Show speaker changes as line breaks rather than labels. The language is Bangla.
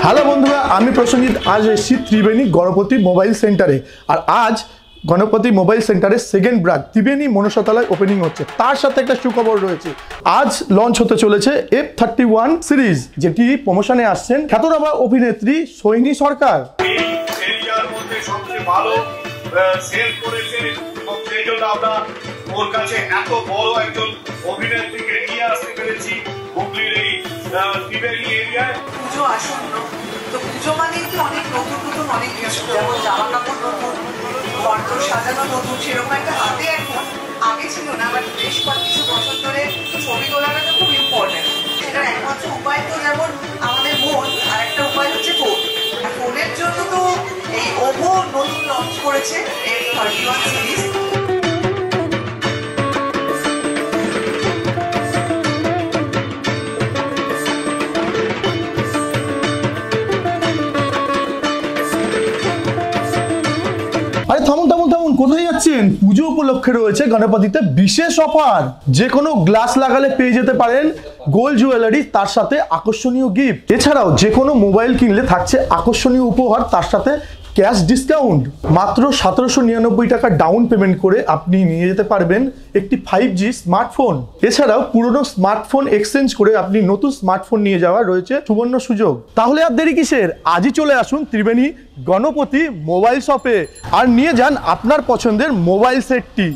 হ্যালো বন্ধুরা, আমি প্রসেনজিৎ। আজ এসেছি ত্রিবেণী গণপতি মোবাইল সেন্টারে। আর আজ গণপতি মোবাইল সেন্টারের সেকেন্ড ব্রাঞ্চ ত্রিবেণী মনসাতলায় ওপেনিং হচ্ছে। তার সাথে একটা সুখবর রয়েছে, আজ লঞ্চ হতে চলেছে F31 সিরিজ, যেটি প্রমোশনে আসছেন খ্যাতনামা অভিনেত্রী সোহিনী সরকার।
এরিয়ার মধ্যে সবচেয়ে ভালো সেল করেছে এবং সেই জন্য আমরা ওর কাছে এত বড় একজন অভিনেত্রীকে নিয়ে আসতে পেরেছি হুগলির এই ত্রিবেণী এরিয়ায়।
পুজো আসন্ন, তো পুজো মানেই তো অনেক নতুন নতুন অনেক কিছু, যেমন জামা কাপড় নতুন, বর্ণ সাজানো নতুন, সেরকম একটা হাতে এখন আগে ছিল না। বাট বেশ কিছু বছর ধরে ছবি তোলাটা তো খুব ইম্পর্টেন্ট। সেটার একমাত্র উপায় তো যেমন আমাদের মন, আর একটা উপায় হচ্ছে ফোন। ফোনের জন্য তো এই ওভো নতুন লঞ্চ করেছে F31 সিরিজ।
আরে থামুন থামুন থামুন, কোথায় যাচ্ছেন? পুজো উপলক্ষে রয়েছে গণপতিতে বিশেষ অফার। যে কোনো গ্লাস লাগালে পেয়ে যেতে পারেন গোল্ড জুয়েলারি, তার সাথে আকর্ষণীয় গিফট। এছাড়াও যে কোনো মোবাইল কিনলে থাকছে আকর্ষণীয় উপহার, তার সাথে ক্যাশ ডিসকাউন্ট। মাত্র 1799 টাকা ডাউন পেমেন্ট করে আপনি নিয়ে যেতে পারবেন একটি 5G স্মার্টফোন। এছাড়াও পুরনো স্মার্টফোন এক্সচেঞ্জ করে আপনি নতুন স্মার্টফোন নিয়ে যাওয়ার রয়েছে সুবর্ণ সুযোগ। তাহলে আর দেরি কিসের? আজই চলে আসুন ত্রিবেণী গণপতি মোবাইল শপে আর নিয়ে যান আপনার পছন্দের মোবাইল সেটটি।